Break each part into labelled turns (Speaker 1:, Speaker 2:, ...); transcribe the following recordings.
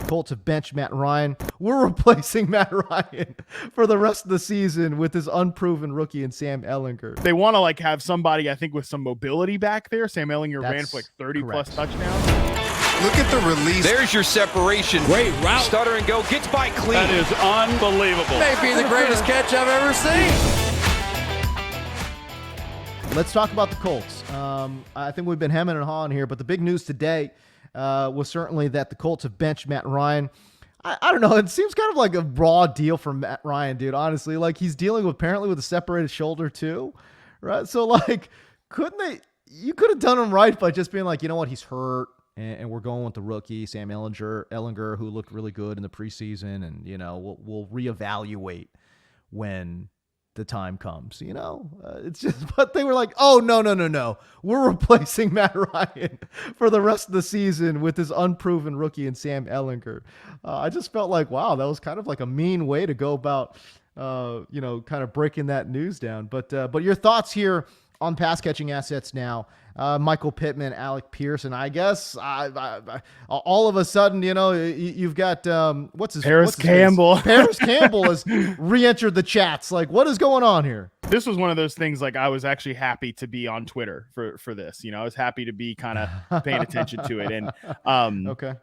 Speaker 1: Colts have benched Matt Ryan. We're replacing Matt Ryan for the rest of the season with this unproven rookie in Sam Ehlinger.
Speaker 2: They want to like have somebody, I think, with some mobility back there. Sam Ehlinger ran for like 30 plus touchdowns.
Speaker 3: Look at the release.
Speaker 4: There's your separation.
Speaker 5: Great route.
Speaker 4: Stutter and go. Gets by clean.
Speaker 5: That is unbelievable.
Speaker 3: May be the greatest catch I've ever seen.
Speaker 1: Let's talk about the Colts. I think we've been hemming and hawing here, but the big news today was certainly that the Colts have benched Matt Ryan. I don't know. It seems kind of like a raw deal for Matt Ryan, dude, honestly. Like, he's dealing with apparently with a separated shoulder too, right? So, like, you could have done him right by just being like, you know what, he's hurt, and we're going with the rookie, Sam Ehlinger, who looked really good in the preseason, and, you know, we'll reevaluate when the time comes, you know. It's just, but they were like, oh, no, we're replacing Matt Ryan for the rest of the season with this unproven rookie in Sam Ehlinger. I just felt like, wow, that was kind of like a mean way to go about kind of breaking that news down. But your thoughts here on pass catching assets now. Michael Pittman, Alec Pierce, and I guess all of a sudden, you know, you've got
Speaker 2: Paris Campbell.
Speaker 1: Paris Campbell has re-entered the chats. Like, what is going on here?
Speaker 2: This was one of those things. Like, I was actually happy to be on Twitter for this. You know, I was happy to be kind of paying attention to it. And
Speaker 1: okay,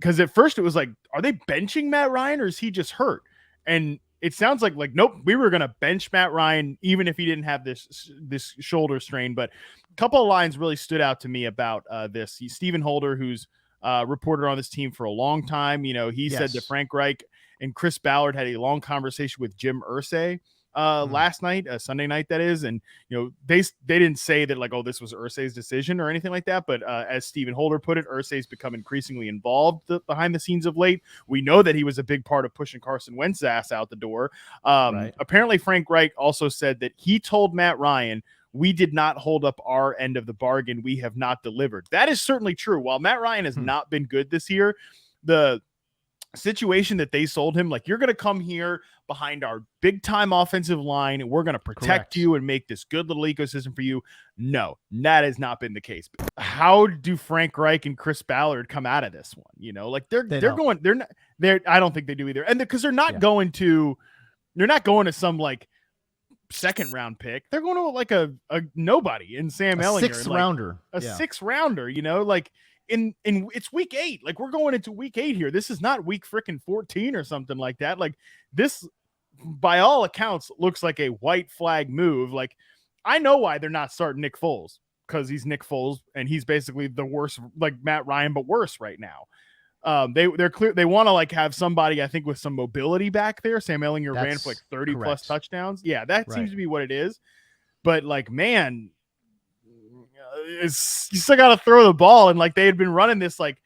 Speaker 1: because
Speaker 2: at first it was like, are they benching Matt Ryan or is he just hurt? And it sounds like nope, we were going to bench Matt Ryan even if he didn't have this shoulder strain. But a couple of lines really stood out to me about this. Stephen Holder, who's reported on this team for a long time, you know, he said that Frank Reich and Chris Ballard had a long conversation with Jim Irsay last night, Sunday night, that is. And, you know, they didn't say that like, oh, this was Irsay's decision or anything like that. But as Stephen Holder put it, Irsay's become increasingly involved behind the scenes of late. We know that he was a big part of pushing Carson Wentz's ass out the door. Right. Apparently, Frank Reich also said that he told Matt Ryan, we did not hold up our end of the bargain. We have not delivered. That is certainly true. While Matt Ryan has not been good this year, the situation that they sold him, like, you're going to come here behind our big time offensive line and we're going to protect you and make this good little ecosystem for you. No, that has not been the case. But how do Frank Reich and Chris Ballard come out of this one? You know, like I don't think they do either. And because they're not going to some like second round pick. They're going to like a nobody in Sam Ehlinger,
Speaker 1: sixth rounder,
Speaker 2: sixth rounder, you know, like in it's week 8. Like, we're going into week 8 here. This is not week freaking 14 or something like that. Like, this, by all accounts, looks like a white flag move. Like, I know why they're not starting Nick Foles, because he's Nick Foles and he's basically the worst, like Matt Ryan, but worse right now. They're clear. They want to like have somebody, I think, with some mobility back there. Sam Ehlinger ran for like 30 plus touchdowns. Yeah, that seems to be what it is. But like, man, you still got to throw the ball. And like, they had been running this like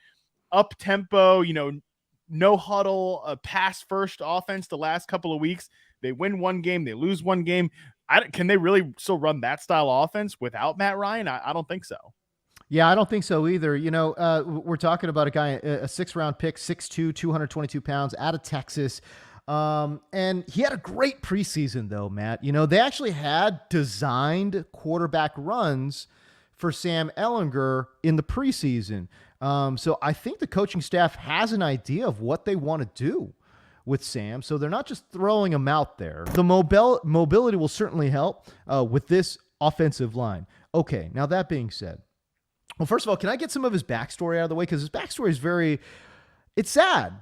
Speaker 2: up tempo, you know, no huddle, pass first offense the last couple of weeks. They win one game, they lose one game. Can they really still run that style of offense without Matt Ryan? I don't think so.
Speaker 1: Yeah, I don't think so either. You know, we're talking about a guy, a 6th round pick, 6'2", 222 pounds, out of Texas. And he had a great preseason, though, Matt. You know, they actually had designed quarterback runs for Sam Ehlinger in the preseason. So I think the coaching staff has an idea of what they want to do with Sam. So they're not just throwing him out there. The mobility will certainly help with this offensive line. Okay, now that being said, well, first of all, can I get some of his backstory out of the way? Because his backstory is it's sad,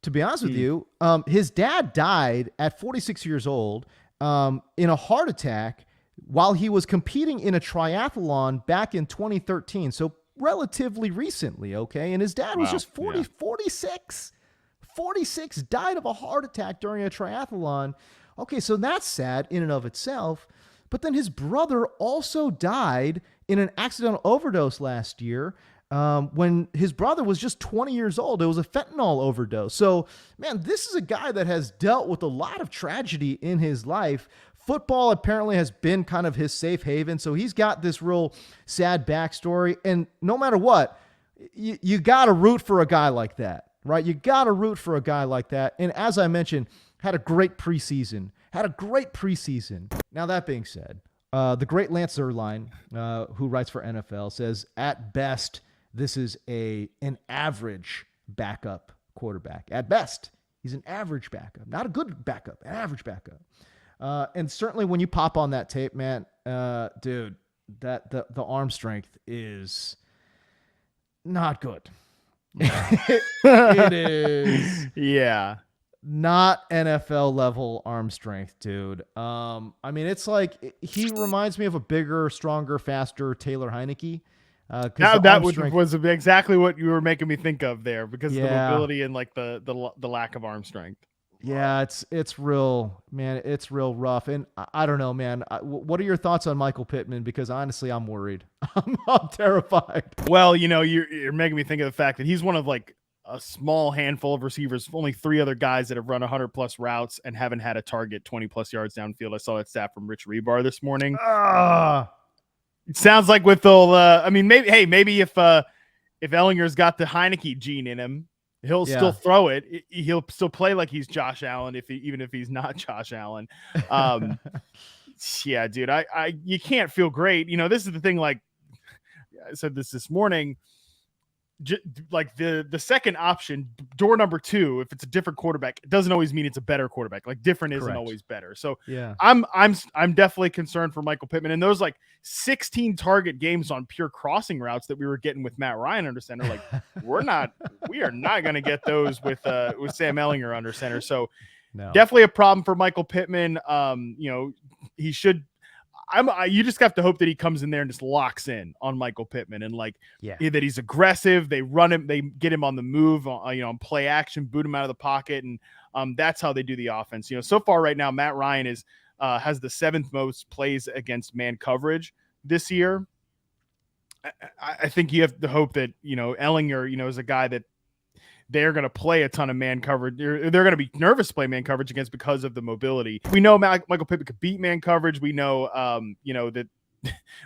Speaker 1: to be honest with you. His dad died at 46 years old in a heart attack while he was competing in a triathlon back in 2013. So relatively recently, okay? And his dad was just 46. 46, died of a heart attack during a triathlon. Okay, so that's sad in and of itself. But then his brother also died in an accidental overdose last year when his brother was just 20 years old. It was a fentanyl overdose. So, man, this is a guy that has dealt with a lot of tragedy in his life. Football apparently has been kind of his safe haven. So he's got this real sad backstory. And no matter what, you got to root for a guy like that, right? You got to root for a guy like that. And as I mentioned, had a great preseason. Now, that being said, the great Lance Zierlein, who writes for NFL, says, at best, this is an average backup quarterback. At best, he's an average backup, not a good backup, an average backup. And certainly when you pop on that tape, man, dude, that the arm strength is not good. It is.
Speaker 2: Yeah.
Speaker 1: Not NFL level arm strength, dude. I mean, it's like he reminds me of a bigger, stronger, faster Taylor Heineke.
Speaker 2: Now that was exactly what you were making me think of there, because of the mobility and like the lack of arm strength.
Speaker 1: Yeah, it's real, man. It's real rough. And I don't know, man. What are your thoughts on Michael Pittman? Because honestly, I'm worried. I'm terrified.
Speaker 2: Well, you're making me think of the fact that he's one of like a small handful of receivers, only 3 other guys that have run 100+ routes and haven't had a target 20+ yards downfield. I saw that stat from Rich Rebar this morning. It sounds like with the, maybe if Ehlinger's got the Heineke gene in him, he'll still throw it. He'll still play like he's Josh Allen, even if he's not Josh Allen. Yeah, dude, you can't feel great. This is the thing. Like I said this morning, like the second option, door number 2, if it's a different quarterback, it doesn't always mean it's a better quarterback. Like different isn't always better. So
Speaker 1: yeah, I'm
Speaker 2: definitely concerned for Michael Pittman, and those like 16 target games on pure crossing routes that we were getting with Matt Ryan under center. Like we are not going to get those with Sam Ehlinger under center. So definitely a problem for Michael Pittman. He should. You just have to hope that he comes in there and just locks in on Michael Pittman and that he's aggressive. They run him, they get him on the move, on play action, boot him out of the pocket, and that's how they do the offense. So far right now, Matt Ryan has the 7th most plays against man coverage this year. I think you have to hope that Ehlinger, is a guy that they're going to play a ton of man coverage. They're going to be nervous to play man coverage against because of the mobility. We know Michael Pittman could beat man coverage. We know, that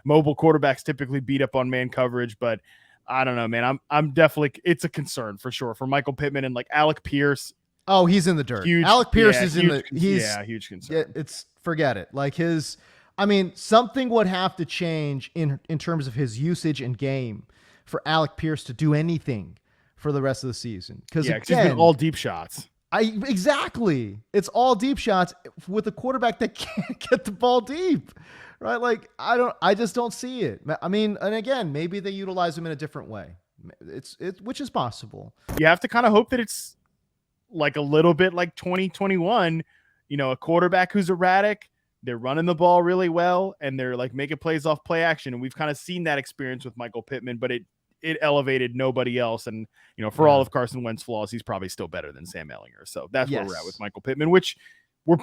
Speaker 2: mobile quarterbacks typically beat up on man coverage, but I don't know, man. I'm definitely, it's a concern for sure for Michael Pittman and like Alec Pierce.
Speaker 1: Oh, he's in the dirt. Alec Pierce is huge concern. Forget it. Like something would have to change in terms of his usage and game for Alec Pierce to do anything for the rest of the season. Because
Speaker 2: it's been all deep shots.
Speaker 1: Exactly. It's all deep shots with a quarterback that can't get the ball deep, right? Like I just don't see it. I mean, and again, maybe they utilize him in a different way. Which is possible.
Speaker 2: You have to kind of hope that it's like a little bit like 2021, a quarterback who's erratic. They're running the ball really well and they're like making plays off play action. And we've kind of seen that experience with Michael Pittman, but it elevated nobody else. And, for all of Carson Wentz's flaws, he's probably still better than Sam Ehlinger. So that's where we're at with Michael Pittman, which we're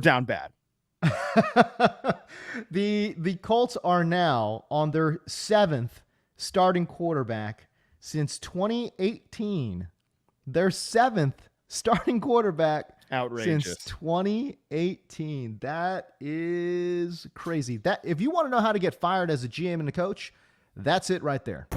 Speaker 2: down bad.
Speaker 1: The Colts are now on their 7th starting quarterback since 2018. Their 7th starting quarterback
Speaker 2: outrageous
Speaker 1: since 2018. That is crazy. That if you want to know how to get fired as a GM and a coach, that's it right there.